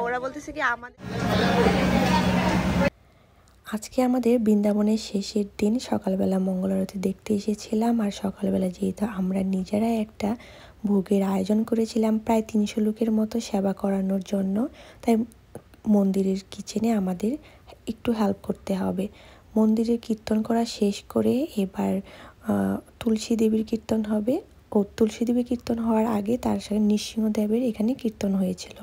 ওরা বলতেছে কি আজকে আমাদের বৃন্দাবনের শেষের দিন সকালবেলা মঙ্গল আরতি দেখতে এসেছিলাম। আর সকালবেলা যেহেতু আমরা নিজেরাই একটা ভোগের আয়োজন করেছিলাম প্রায় 300 লোকের মতো সেবা করানোর জন্য, তাই মন্দিরের কিচেনে আমাদের একটু হেল্প করতে হবে। মন্দিরের কীর্তন করা শেষ করে এবার তুলসী দেবীর কীর্তন হবে। ও তুলসী দেবীর কীর্তন হওয়ার আগে তার সাথে নৃসিংহদেবের এখানে কীর্তন হয়েছিল।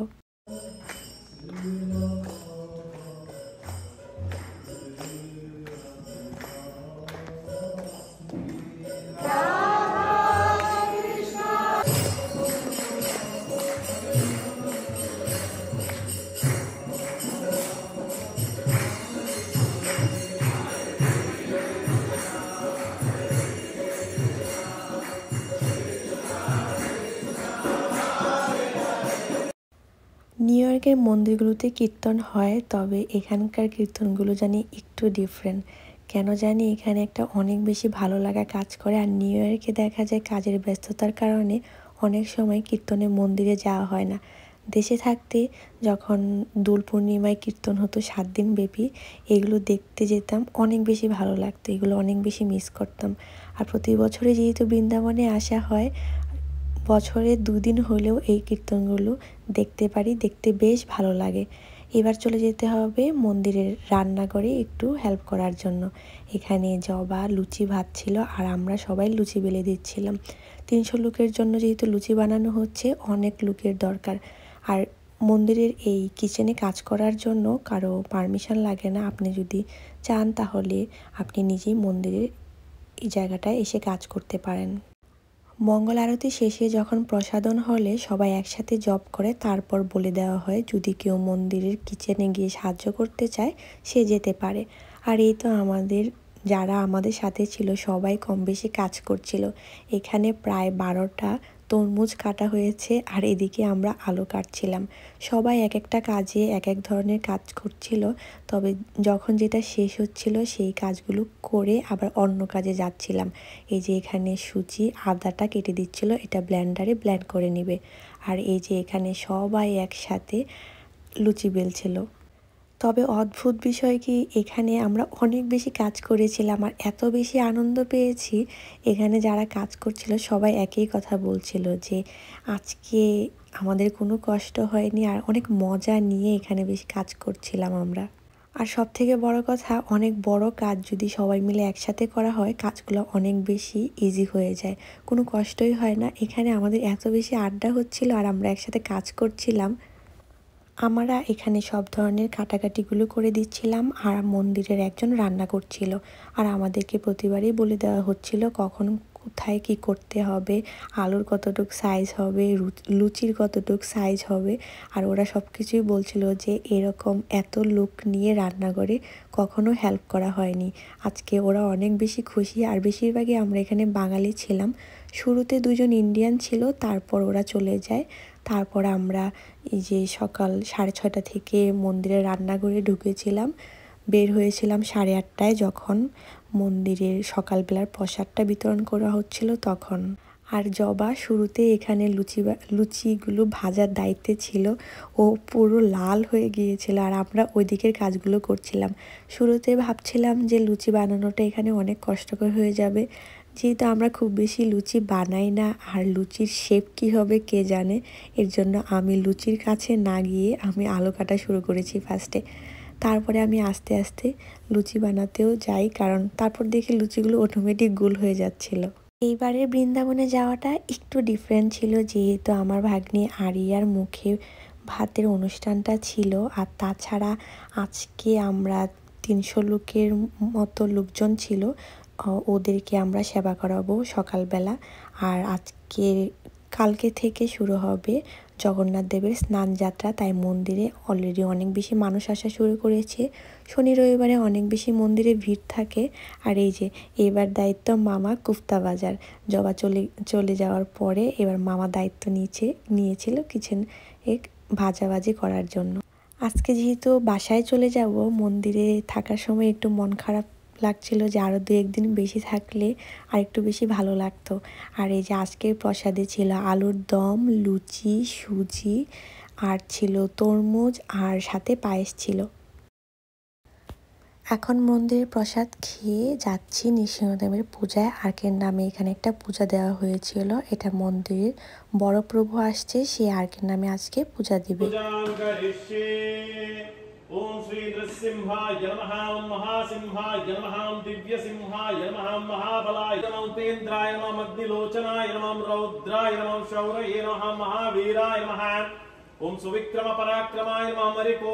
নিউ ইয়র্কের মন্দিরগুলোতে কীর্তন হয়, তবে এখানকার কীর্তনগুলো জানি একটু ডিফারেন্ট। কেন জানি এখানে একটা অনেক বেশি ভালো লাগা কাজ করে। আর নিউ ইয়র্কে দেখা যায় কাজের ব্যস্ততার কারণে অনেক সময় কীর্তনে মন্দিরে যাওয়া হয় না। দেশে থাকতে যখন দোল পূর্ণিমায় কীর্তন হতো 7 দিন ব্যাপী, এগুলো দেখতে যেতাম, অনেক বেশি ভালো লাগতো, এগুলো অনেক বেশি মিস করতাম। আর প্রতি বছরে যেহেতু বৃন্দাবনে আসা হয়, বছরে 2 দিন হলেও এই কীর্তনগুলো দেখতে পারি, দেখতে বেশ ভালো লাগে। এবার চলে যেতে হবে মন্দিরের রান্নাঘরে একটু হেল্প করার জন্য। এখানে জবা লুচি ভাত ছিল আর আমরা সবাই লুচি বেলে দিচ্ছিলাম। 300 লোকের জন্য যেহেতু লুচি বানানো হচ্ছে, অনেক লোকের দরকার। আর মন্দিরের এই কিচেনে কাজ করার জন্য কারো পারমিশন লাগে না। আপনি যদি চান তাহলে আপনি নিজেই মন্দিরের এই জায়গাটায় এসে কাজ করতে পারেন। মঙ্গল আরতি শেষে যখন প্রসাদন হলে সবাই একসাথে জপ করে, তারপর বলে দেওয়া হয় যদি কেউ মন্দিরের কিচেনে গিয়ে সাহায্য করতে চায় সে যেতে পারে। আর এই তো যারা আমাদের সাথে ছিল সবাই কম বেশি কাজ করছিল। এখানে প্রায় 12টা তরমুজ কাটা হয়েছে আর এদিকে আমরা আলু কাটছিলাম। সবাই এক একটা কাজে এক এক ধরনের কাজ করছিল, তবে যখন যেটা শেষ হচ্ছিল সেই কাজগুলো করে আবার অন্য কাজে যাচ্ছিলাম। এই যে এখানে সুজি আদাটা কেটে দিচ্ছিল, এটা ব্লেন্ডারে ব্লেন্ড করে নেবে। আর এই যে এখানে সবাই একসাথে লুচি বেলছিল। তবে অদ্ভুত বিষয় কি, এখানে আমরা অনেক বেশি কাজ করেছিলাম আর এত বেশি আনন্দ পেয়েছি। এখানে যারা কাজ করছিল সবাই একই কথা বলছিল যে আজকে আমাদের কোনো কষ্ট হয়নি আর অনেক মজা নিয়ে এখানে বেশি কাজ করছিলাম আমরা। আর সব থেকে বড় কথা, অনেক বড় কাজ যদি সবাই মিলে একসাথে করা হয় কাজগুলো অনেক বেশি ইজি হয়ে যায়, কোনো কষ্টই হয় না। এখানে আমাদের এত বেশি আড্ডা হচ্ছিল আর আমরা একসাথে কাজ করছিলাম। আমরা এখানে সব ধরনের কাটাকাটিগুলো করে দিচ্ছিলাম আর মন্দিরের একজন রান্না করছিল। আর আমাদেরকে প্রতিবারই বলে দেওয়া হচ্ছিল কখন কোথায় কি করতে হবে, আলুর কতটুক সাইজ হবে, লুচির কতটুক সাইজ হবে। আর ওরা সব কিছুই বলছিল যে এরকম এত লোক নিয়ে রান্না করে কখনো হেল্প করা হয়নি। আজকে ওরা অনেক বেশি খুশি। আর বেশিরভাগই আমরা এখানে বাঙালি ছিলাম। শুরুতে 2জন ইন্ডিয়ান ছিল, তারপর ওরা চলে যায়। তারপর আমরা এই যে সকাল 6:30 থেকে মন্দিরের রান্নাঘরে ঢুকেছিলাম, বের হয়েছিলাম 8:30টায় যখন মন্দিরের সকালবেলার প্রসাদটা বিতরণ করা হচ্ছিল তখন। আর জবা শুরুতে এখানে লুচিগুলো ভাজার দায়িত্বে ছিল, ও পুরো লাল হয়ে গিয়েছিল আর আমরা ওই দিকের কাজগুলো করছিলাম। শুরুতে ভাবছিলাম যে লুচি বানানোটা এখানে অনেক কষ্টকর হয়ে যাবে, যেহেতু আমরা খুব বেশি লুচি বানাই না আর লুচির শেপ কী হবে কে জানে। এর জন্য আমি লুচির কাছে না গিয়ে আমি আলু কাটা শুরু করেছি ফার্স্টে। তারপরে আমি আস্তে আস্তে লুচি বানাতেও যাই, কারণ তারপর দেখি লুচিগুলো অটোমেটিক গোল হয়ে যাচ্ছিল। এইবারের বৃন্দাবনে যাওয়াটা একটু ডিফারেন্ট ছিল, যেহেতু আমার ভাগ্নি আরিয়ার মুখে ভাতের অনুষ্ঠানটা ছিল। আর তাছাড়া আজকে আমরা 300 লোকের মতো লোকজন ছিল, ওদেরকে আমরা সেবা করাবো সকালবেলা। আর কালকে থেকে শুরু হবে জগন্নাথ দেবের স্নান যাত্রা, তাই মন্দিরে অলরেডি অনেক বেশি মানুষ আসা শুরু করেছে। শনি রবিবারে অনেক বেশি মন্দিরে ভিড় থাকে। আর এই যে এবার দায়িত্ব মামা কুফতা বাজার। জবা চলে যাওয়ার পরে এবার মামা দায়িত্ব নিয়েছিল কিচেন ভাজাভাজি করার জন্য। আজকে যেহেতু বাসায় চলে যাব, মন্দিরে থাকার সময় একটু মন খারাপ লাগছিল যে আরও 2-1 দিন বেশি থাকলে আর একটু বেশি ভালো লাগতো। আর এই যে আজকের প্রসাদে ছিল আলুর দম, লুচি, সুজি আর ছিল তরমুজ আর সাথে পায়েস ছিল। এখন মন্দিরের প্রসাদ খেয়ে যাচ্ছি নৃসিংহদেবের পূজায়। আর্কের নামে এখানে একটা পূজা দেওয়া হয়েছিল। এটা মন্দিরের বড় প্রভু আসছে, সে আর্কের নামে আজকে পূজা দিবে। ओम श्री नृसिंहाय नमः ओम महासिंहाय नमः ओम दिव्यसिंहाय नमः ओम महाबलाय नमः उपेन्द्राय नमः अग्निलोचनाय नमः रौद्राय नमः शौर्ये नमः महावीराय नमः ओम सुविक्रम पराक्रमाय नमः मरिको।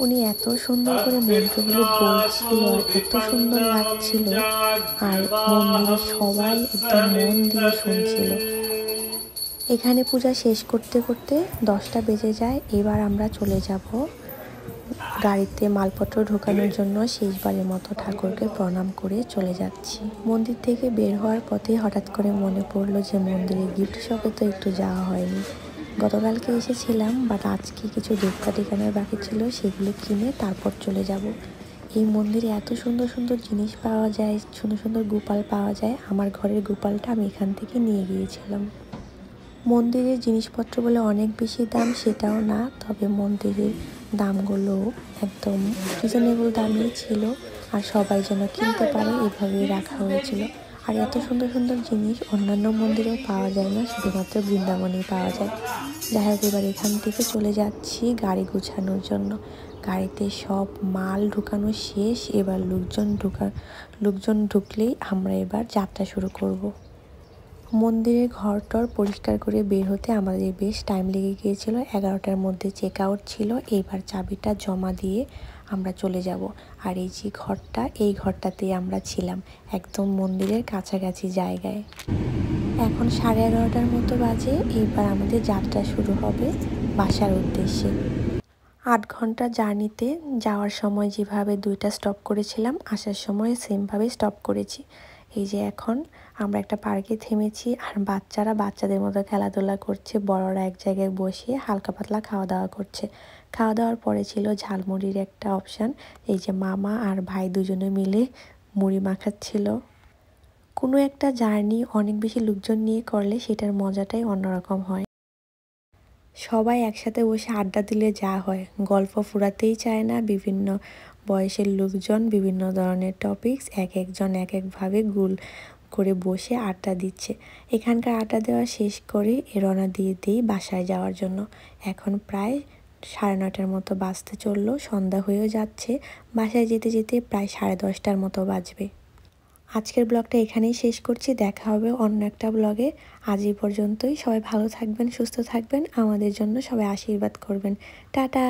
উনি এত সুন্দর করে মন্ত্রগুলো বলছিল আর এত সুন্দর লাগছিল, আর মন্দিরে সবাই একদম মন দিয়ে শুনছিল। এখানে পূজা শেষ করতে করতে 10টা বেজে যায়। এবার আমরা চলে যাব গাড়িতে মালপত্র ঢোকানোর জন্য। শেষবারের মতো ঠাকুরকে প্রণাম করে চলে যাচ্ছি। মন্দির থেকে বের হওয়ার পথে হঠাৎ করে মনে পড়লো যে মন্দিরে গিফট শপে তো একটু যাওয়া হয়নি। গতকালকে এসেছিলাম, বাট আজকে কিছু ধূপকাঠি কেনার বাকি ছিল, সেগুলো কিনে তারপর চলে যাব। এই মন্দিরে এত সুন্দর সুন্দর জিনিস পাওয়া যায়, সুন্দর সুন্দর গোপাল পাওয়া যায়। আমার ঘরের গোপালটা আমি এখান থেকে নিয়ে গিয়েছিলাম। মন্দিরের জিনিসপত্র বলে অনেক বেশি দাম সেটাও না, তবে মন্দিরের দামগুলো একদম রিজনেবল দামই ছিল, আর সবাই যেন কিনতে পারে এভাবেই রাখা হয়েছিল। আর এত সুন্দর সুন্দর জিনিস অন্যান্য মন্দিরেও পাওয়া যায় না, শুধুমাত্র বৃন্দাবনেই পাওয়া যায়। যাই হোক, এবার এখান থেকে চলে যাচ্ছি গাড়ি গুছানোর জন্য। গাড়িতে সব মাল ঢুকানো শেষ। এবার লোকজন ঢুকলেই আমরা এবার যাত্রা শুরু করব। মন্দিরের ঘরটর পরিষ্কার করে বের হতে আমাদের বেশ টাইম লেগে গিয়েছিল। 11টার মধ্যে চেক আউট ছিল। এইবার চাবিটা জমা দিয়ে আমরা চলে যাব। আর এই যে ঘরটা, এই ঘরটাতেই আমরা ছিলাম, একদম মন্দিরের কাছাকাছি জায়গায়। এখন 11:30টার মতো বাজে। এইবার আমাদের যাত্রা শুরু হবে বাসার উদ্দেশ্যে। 8 ঘন্টা জার্নিতে যাওয়ার সময় যেভাবে 2টা স্টপ করেছিলাম, আসার সময় সেমভাবে স্টপ করেছি। এই যে এখন আমরা একটা পার্কে থেমেছি, আর বাচ্চারা বাচ্চাদের মতো খেলাধুলা করছে, বড়রা এক জায়গায় বসে হালকা পাতলা খাওয়া দাওয়া করছে। খাওয়া দাওয়ার পরে ছিল ঝালমুড়ির একটা অপশান। এই যে মামা আর ভাই দুজনে মিলে মুড়ি মাখাচ্ছিল। কোনো একটা জার্নি অনেক বেশি লোকজন নিয়ে করলে সেটার মজাটাই অন্যরকম হয়। সবাই একসাথে বসে আড্ডা দিলে যা হয়, গল্প ফুরাতেই চায় না। বিভিন্ন বয়সের লোকজন, বিভিন্ন ধরনের টপিকস, একজন এক একভাবে গোল করে বসে আড্ডা দিচ্ছে। এখানকার আড্ডা দেওয়া শেষ করে রওনা দিয়ে দিই বাসায় যাওয়ার জন্য। এখন প্রায় 9:30টার মতো বাজতে চললো, সন্ধ্যা হয়েও যাচ্ছে। বাসায় যেতে যেতে প্রায় 10:30টার মতো বাজবে। আজকের ব্লগটা এখানেই শেষ করছি। দেখা হবে অন্য একটা ব্লগে। আজ এই পর্যন্তই। সবাই ভালো থাকবেন, সুস্থ থাকবেন, আমাদের জন্য সবাই আশীর্বাদ করবেন। টাটা।